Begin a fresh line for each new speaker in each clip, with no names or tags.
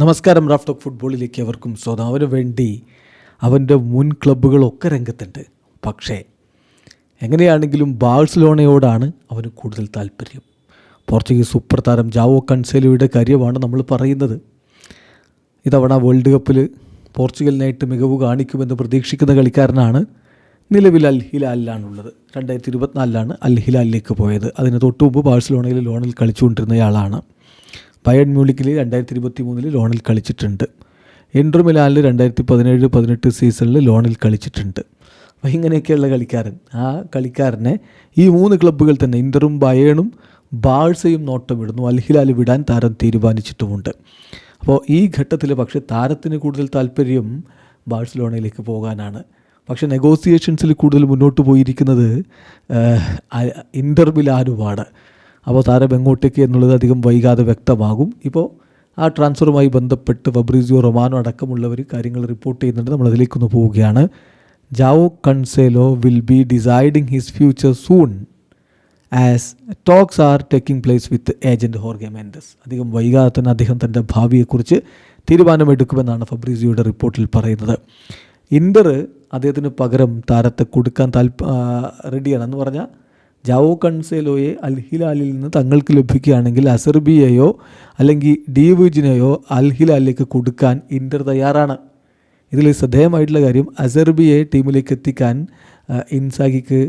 നമസ്കാരം. Raf talk ഫുട്ബോളിലേക്ക് അവർക്കും സ്വാഗതം. അവന് വേണ്ടി അവൻ്റെ മുൻ ക്ലബ്ബുകളൊക്കെ രംഗത്തുണ്ട്. പക്ഷേ എങ്ങനെയാണെങ്കിലും ബാഴ്സലോണയോടാണ് അവന് കൂടുതൽ താല്പര്യം. പോർച്ചുഗീസ് സൂപ്പർ താരം ജാവോ കൺസേലോയുടെ കാര്യമാണ് നമ്മൾ പറയുന്നത്. ഇത്തവണ വേൾഡ് കപ്പിൽ പോർച്ചുഗലിനായിട്ട് മികവ് കാണിക്കുമെന്ന് പ്രതീക്ഷിക്കുന്ന കളിക്കാരനാണ്. നിലവിൽ അൽ ഹിലാലിലാണുള്ളത്. 2024 അൽ ഹിലാലിലേക്ക് പോയത്. അതിന് തൊട്ടു മുമ്പ് ബാഴ്സലോണയിൽ ലോണിൽ കളിച്ചുകൊണ്ടിരുന്നയാളാണ്. ബയേൺ മ്യൂണിക്കിൽ 2023 ലോണിൽ കളിച്ചിട്ടുണ്ട്. ഇൻ്റർ മിലാനിൽ 2017-18 സീസണിൽ ലോണിൽ കളിച്ചിട്ടുണ്ട്. അപ്പോൾ ഇങ്ങനെയൊക്കെയുള്ള കളിക്കാരൻ, ആ കളിക്കാരനെ ഈ 3 ക്ലബ്ബുകൾ തന്നെ ഇൻ്ററും ബയേണും ബാഴ്സയും നോട്ടമിടുന്നു. അൽ ഹിലാൽ വിടാൻ താരം തീരുമാനിച്ചിട്ടുമുണ്ട്. അപ്പോൾ ഈ ഘട്ടത്തിൽ പക്ഷേ താരത്തിന് കൂടുതൽ താല്പര്യം ബാഴ്സലോണയിലേക്ക് പോകാനാണ്. പക്ഷേ നെഗോസിയേഷൻസിൽ കൂടുതൽ മുന്നോട്ട് പോയിരിക്കുന്നത് ഇൻ്റർ മിലാനുമാണ്. അപ്പോൾ താരം എങ്ങോട്ടേക്ക് എന്നുള്ളത് അധികം വൈകാതെ വ്യക്തമാകും. ഇപ്പോൾ ആ ട്രാൻസ്ഫറുമായി ബന്ധപ്പെട്ട് ഫബ്രീസിയോ റൊമാനോ അടക്കമുള്ളവർ കാര്യങ്ങൾ റിപ്പോർട്ട് ചെയ്യുന്നുണ്ട്. നമ്മളതിലേക്കൊന്ന് പോവുകയാണ്. Joao Cancelo will be deciding his future soon as talks are taking place with agent ഹോർഗെ മെൻഡസ്. അധികം വൈകാതെ തന്നെ അദ്ദേഹം തൻ്റെ ഭാവിയെക്കുറിച്ച് തീരുമാനമെടുക്കുമെന്നാണ് ഫബ്രീസിയോയുടെ റിപ്പോർട്ടിൽ പറയുന്നത്. ഇൻ്റർ അദ്ദേഹത്തിന് പകരം താരത്തെ കൊടുക്കാൻ റെഡിയാണെന്ന് പറഞ്ഞാൽ ജാവോ കൺസേലോയെ അൽ ഹിലാലിൽ നിന്ന് തങ്ങൾക്ക് ലഭിക്കുകയാണെങ്കിൽ അസർബിയയോ അല്ലെങ്കിൽ ഡിവിജിനെയോ അൽ ഹിലാലിലേക്ക് കൊടുക്കാൻ ഇൻ്റർ തയ്യാറാണ്. ഇതിൽ ശ്രദ്ധേയമായിട്ടുള്ള കാര്യം, അസർബിയയെ ടീമിലേക്ക് എത്തിക്കാൻ ഇൻസാഗിക്ക്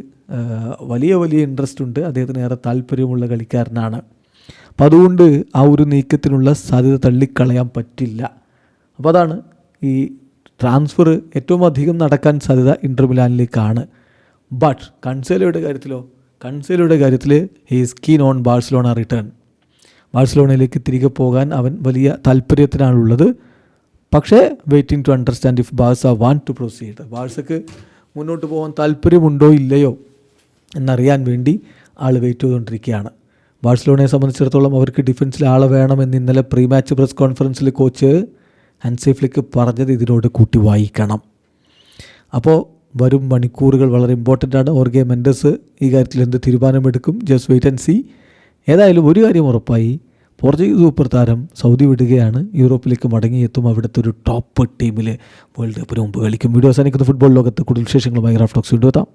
വലിയ ഇൻട്രസ്റ്റ് ഉണ്ട്. അദ്ദേഹത്തിന് ഏറെ താല്പര്യമുള്ള കളിക്കാരനാണ്. അപ്പോൾ അതുകൊണ്ട് ആ ഒരു നീക്കത്തിനുള്ള സാധ്യത തള്ളിക്കളയാൻ പറ്റില്ല. അപ്പോൾ അതാണ് ഈ ട്രാൻസ്ഫർ ഏറ്റവും അധികം നടക്കാൻ സാധ്യത ഇൻ്റർ മിലാനിലേക്കാണ്. ബട്ട് കൺസേലോയുടെ കാര്യത്തിൽ he's keen on Barcelona return. ബാഴ്സലോണയിലേക്ക് തിരികെ പോകാൻ അവൻ വലിയ താല്പര്യത്തിനാണുള്ളത്. പക്ഷേ waiting to understand if Barca want to proceed. ബാഴ്സക്ക് മുന്നോട്ട് പോകാൻ താല്പര്യമുണ്ടോ ഇല്ലയോ എന്നറിയാൻ വേണ്ടി ആൾ വെയിറ്റ് ചെയ്തുകൊണ്ടിരിക്കുകയാണ്. ബാഴ്സലോണയെ സംബന്ധിച്ചിടത്തോളം അവർക്ക് ഡിഫൻസിൽ ആളെ വേണമെന്ന് ഇന്നലെ പ്രീ മാച്ച് പ്രസ് കോൺഫറൻസിൽ കോച്ച് ഹാൻസി ഫ്ലിക്ക് പറഞ്ഞത് ഇതിനോട് കൂട്ടി വായിക്കണം. അപ്പോൾ വരും മണിക്കൂറുകൾ വളരെ ഇമ്പോർട്ടൻ്റ് ആണ്. ഹോർഗെ മെൻഡസ് ഈ കാര്യത്തിൽ എന്ത് തീരുമാനമെടുക്കും? Just wait and see. ഏതായാലും ഒരു കാര്യം ഉറപ്പായി, പോർച്ചുഗീസ് സൂപ്പർ താരം സൗദി വിടുകയാണ്. യൂറോപ്പിലേക്ക് മടങ്ങിയെത്തും. അവിടുത്തെ ഒരു ടോപ്പ് ടീമിൽ വേൾഡ് കപ്പിന് മുമ്പ് കളിക്കും. വീഡിയോ അവസാനിക്കുന്ന ഫുട്ബോൾ ലോകത്ത് കൂടുതൽ വിശേഷങ്ങളുമായി റാഫ് ടോക്സ് വീണ്ടും എത്താം.